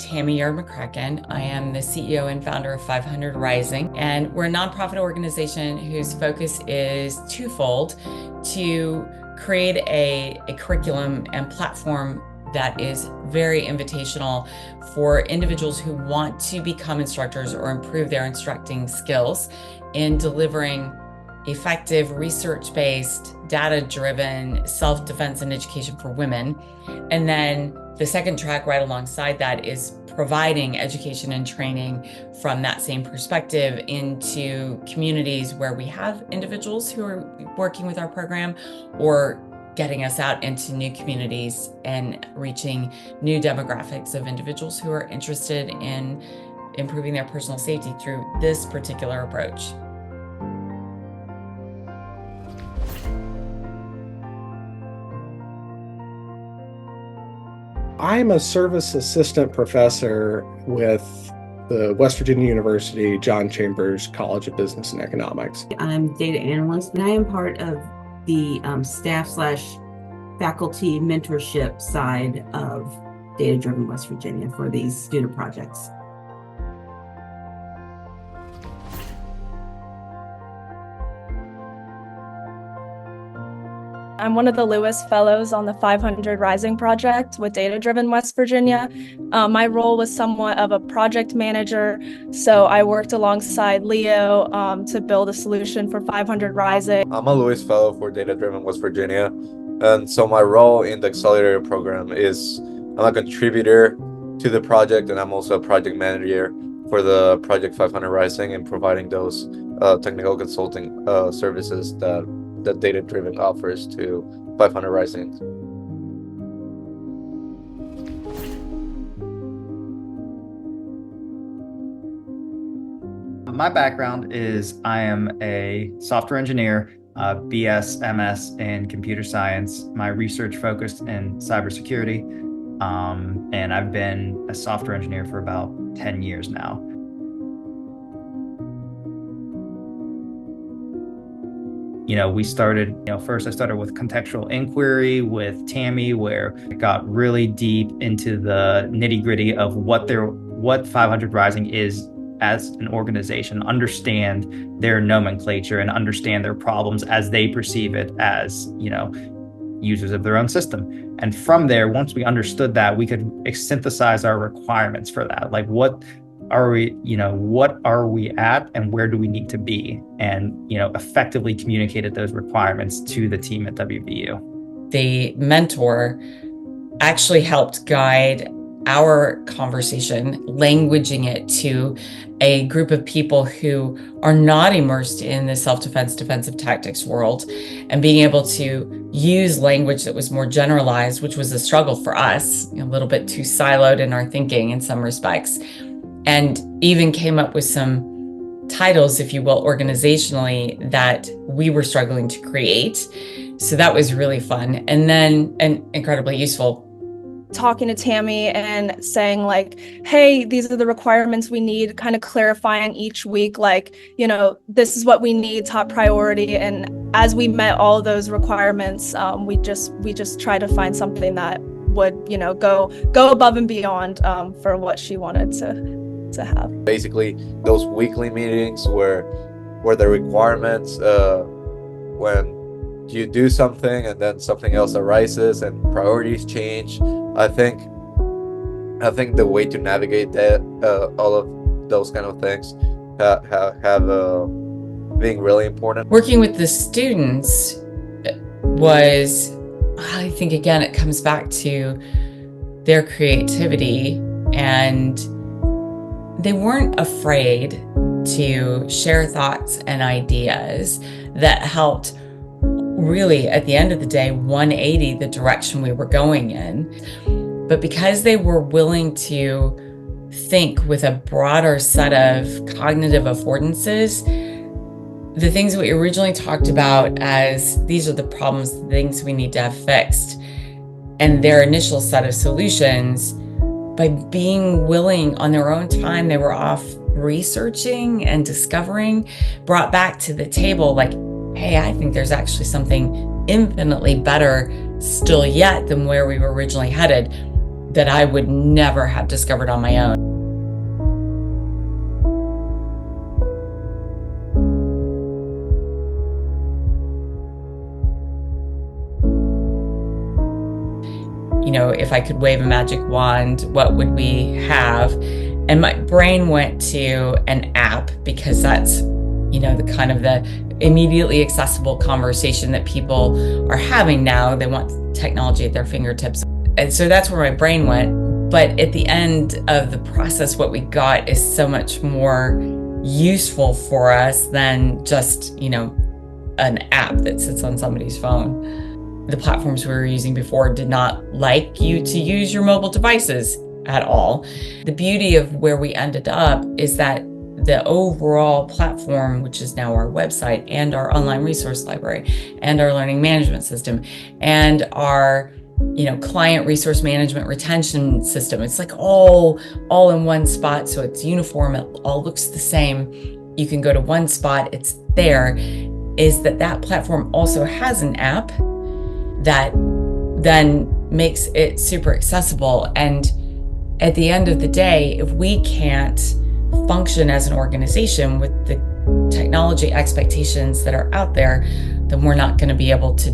Tammy Yard-McCracken. I am the CEO and founder of 500 Rising, and we're a nonprofit organization whose focus is twofold: to create a curriculum and platform that is very invitational for individuals who want to become instructors or improve their instructing skills in delivering effective, research-based, data-driven self-defense and education for women. And then the second track right alongside that is providing education and training from that same perspective into communities where we have individuals who are working with our program, or getting us out into new communities and reaching new demographics of individuals who are interested in improving their personal safety through this particular approach. I'm a service assistant professor with the West Virginia University John Chambers College of Business and Economics. I'm data analyst, and I am part of the staff/faculty mentorship side of Data Driven West Virginia for these student projects. I'm one of the Lewis Fellows on the 500 Rising project with Data Driven West Virginia. My role was somewhat of a project manager, so I worked alongside Leo to build a solution for 500 Rising. I'm a Lewis Fellow for Data Driven West Virginia, and so my role in the Accelerator program is I'm a contributor to the project, and I'm also a project manager for the Project 500 Rising and providing those technical consulting services that Data Driven offers to 500 Rising. My background is I am a software engineer, BS, MS in computer science. My research focused in cybersecurity, and I've been a software engineer for about 10 years now. We started, first I started with contextual inquiry with Tammy, where I got really deep into the nitty-gritty of what 500 Rising is as an organization, understand their nomenclature and understand their problems as they perceive it as, users of their own system. And from there, once we understood that, we could synthesize our requirements for that. Like, what are we at and where do we need to be? And, effectively communicated those requirements to the team at WVU. The mentor actually helped guide our conversation, languaging it to a group of people who are not immersed in the self-defense, defensive tactics world, and being able to use language that was more generalized, which was a struggle for us, a little bit too siloed in our thinking in some respects, and even came up with some titles, if you will, organizationally, that we were struggling to create. So that was really fun, and incredibly useful. Talking to Tammy and saying like, hey, these are the requirements we need, kind of clarifying each week, like, this is what we need, top priority. And as we met all of those requirements, we just try to find something that would, go above and beyond for what she wanted to have. Basically, those weekly meetings where the requirements, when you do something and then something else arises and priorities change. I think the way to navigate that, all of those kind of things, have being really important. Working with the students was, I think, again, it comes back to their creativity, and they weren't afraid to share thoughts and ideas that helped really, at the end of the day, 180 the direction we were going in. But because they were willing to think with a broader set of cognitive affordances, the things that we originally talked about as these are the problems, the things we need to have fixed, and their initial set of solutions, by being willing on their own time, they were off researching and discovering, brought back to the table like, hey, I think there's actually something infinitely better still yet than where we were originally headed. that I would never have discovered on my own. You know, if I could wave a magic wand, what would we have? And my brain went to an app, because that's, you know, the kind of the immediately accessible conversation that people are having now. They want technology at their fingertips. And so that's where my brain went. But at the end of the process, what we got is so much more useful for us than just, you know, an app that sits on somebody's phone. The platforms we were using before did not like you to use your mobile devices at all. The beauty of where we ended up is that the overall platform, which is now our website and our online resource library and our learning management system and our, you know, client resource management retention system, it's like all in one spot. So it's uniform, it all looks the same. You can go to one spot, it's there. Is that platform also has an app that then makes it super accessible. And at the end of the day, if we can't function as an organization with the technology expectations that are out there, then we're not going to be able to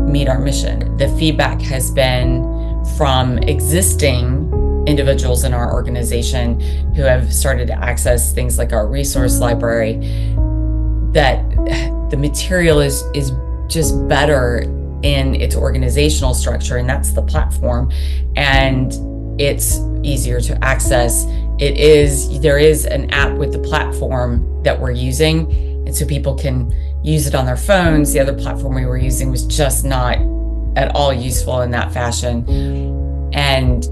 meet our mission. The feedback has been from existing individuals in our organization who have started to access things like our resource library, that the material is just better in its organizational structure, and that's the platform, and it's easier to access. There is an app with the platform that we're using, and so people can use it on their phones. The other platform we were using was just not at all useful in that fashion. And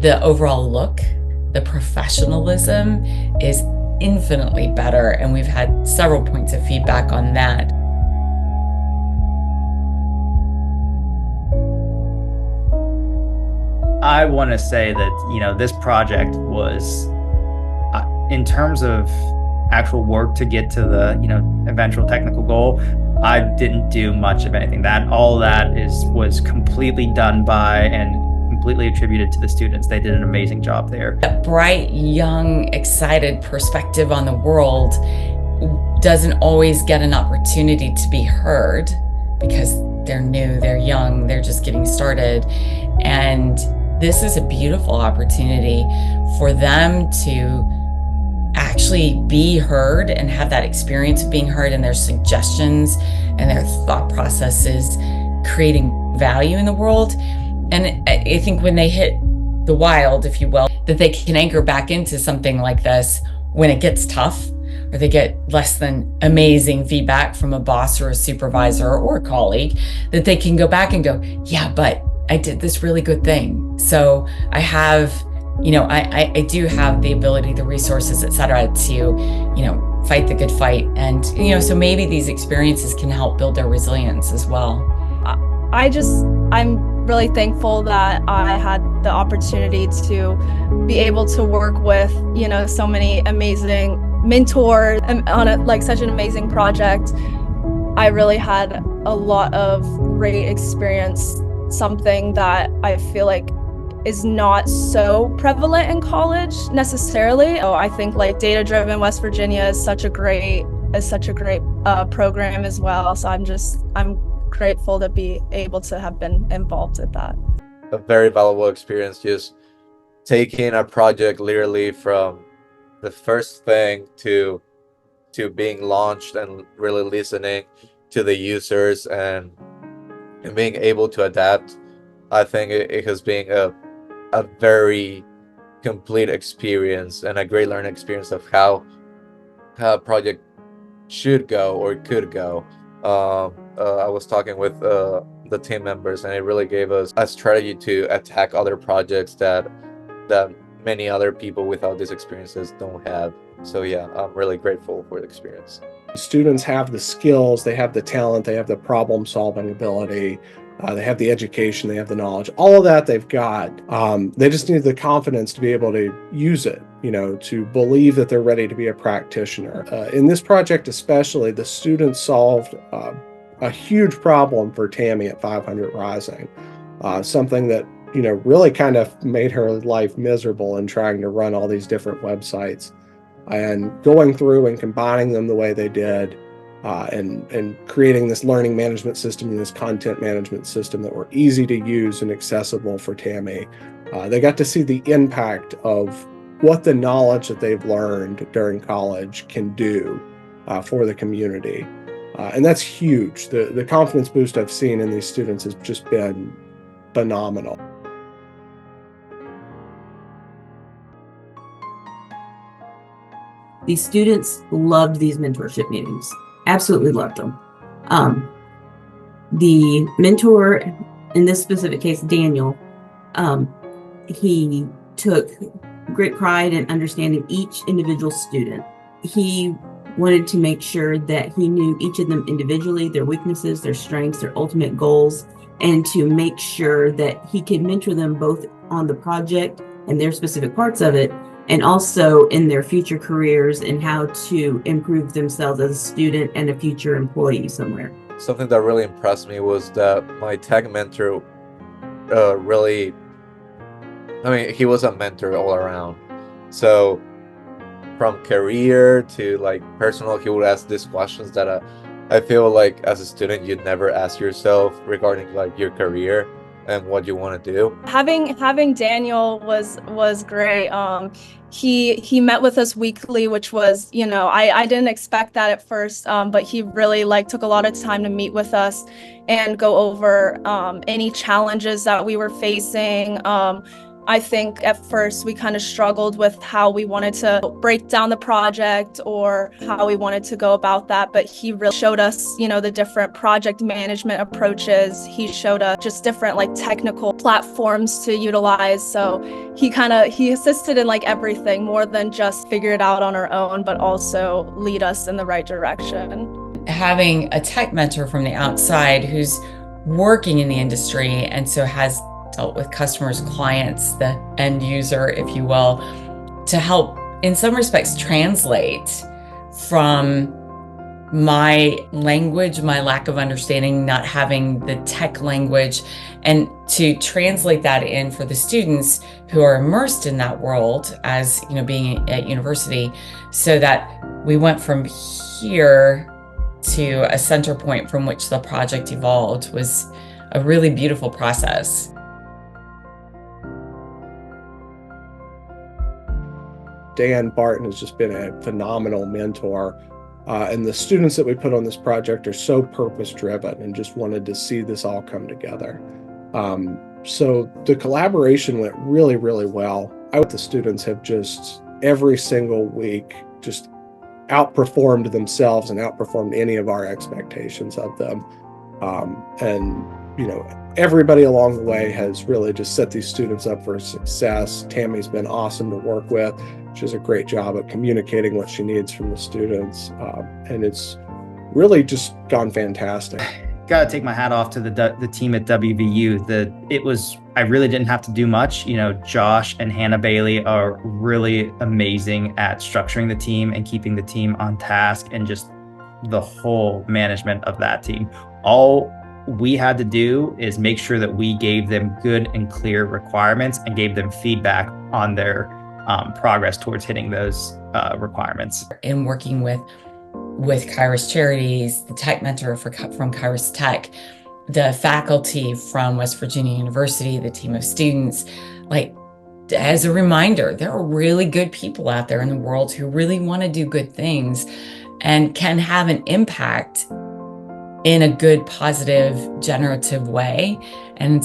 the overall look, the professionalism is infinitely better, and we've had several points of feedback on that. I want to say that, you know, this project was, in terms of actual work to get to the, you know, eventual technical goal, I didn't do much of anything. All that was completely done by and completely attributed to the students. They did an amazing job there. A bright, young, excited perspective on the world doesn't always get an opportunity to be heard because they're new, they're young, they're just getting started. And this is a beautiful opportunity for them to actually be heard and have that experience of being heard, and their suggestions and their thought processes creating value in the world. And I think when they hit the wild, if you will, that they can anchor back into something like this when it gets tough, or they get less than amazing feedback from a boss or a supervisor or a colleague, that they can go back and go, yeah, but I did this really good thing. So I have, you know, I do have the ability, the resources, et cetera, to, you know, fight the good fight. And, you know, so maybe these experiences can help build their resilience as well. I'm really thankful that I had the opportunity to be able to work with, you know, so many amazing mentors on such an amazing project. I really had a lot of great experience, something that I feel like is not so prevalent in college necessarily. So I think like Data Driven West Virginia is such a great program as well. So I'm grateful to be able to have been involved with that. A very valuable experience, just taking a project literally from the first thing to being launched and really listening to the users and being able to adapt. I think it has been a very complete experience and a great learning experience of how a project should go or could go. I was talking with the team members, and it really gave us a strategy to attack other projects that many other people without these experiences don't have. So yeah, I'm really grateful for the experience. Students have the skills, they have the talent, they have the problem solving ability, they have the education, they have the knowledge, all of that they've got. They just need the confidence to be able to use it, you know, to believe that they're ready to be a practitioner. In this project especially, the students solved a huge problem for Tammy at 500 Rising, something that really kind of made her life miserable in trying to run all these different websites. And going through and combining them the way they did, and creating this learning management system and this content management system that were easy to use and accessible for Tammy. They got to see the impact of what the knowledge that they've learned during college can do for the community. And that's huge. The confidence boost I've seen in these students has just been phenomenal. These students loved these mentorship meetings, absolutely loved them. The mentor, in this specific case, Daniel, he took great pride in understanding each individual student. He wanted to make sure that he knew each of them individually, their weaknesses, their strengths, their ultimate goals, and to make sure that he could mentor them both on the project and their specific parts of it, and also in their future careers and how to improve themselves as a student and a future employee somewhere. Something that really impressed me was that my tech mentor he was a mentor all around. So from career to like personal, he would ask these questions that I feel like as a student you'd never ask yourself regarding like your career and what you want to do. Having Daniel was great. He met with us weekly, which was, I didn't expect that at first, but he really took a lot of time to meet with us and go over any challenges that we were facing. I think at first we kind of struggled with how we wanted to break down the project or how we wanted to go about that, but he really showed us, the different project management approaches. He showed us just different technical platforms to utilize. So he assisted in everything, more than just figure it out on our own, but also lead us in the right direction. Having a tech mentor from the outside who's working in the industry and so has dealt with customers, clients, the end user, if you will, to help in some respects translate from my language, my lack of understanding, not having the tech language, and to translate that in for the students who are immersed in that world as being at university, so that we went from here to a center point from which the project evolved. Was a really beautiful process. Dan Barton has just been a phenomenal mentor. And the students that we put on this project are so purpose-driven and just wanted to see this all come together. So the collaboration went really, really well. The students have just every single week just outperformed themselves and outperformed any of our expectations of them. And everybody along the way has really just set these students up for success. Tammy's been awesome to work with. She does a great job at communicating what she needs from the students. And it's really just gone fantastic. Gotta take my hat off to the team at WVU. I really didn't have to do much. Josh and Hannah Bailey are really amazing at structuring the team and keeping the team on task, and just the whole management of that team. All we had to do is make sure that we gave them good and clear requirements and gave them feedback on their progress towards hitting those requirements. In working with Kyrus Charities, the tech mentor from Kyrus Tech, the faculty from West Virginia University, the team of students, as a reminder, there are really good people out there in the world who really want to do good things and can have an impact in a good, positive, generative way. And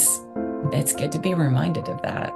it's good to be reminded of that.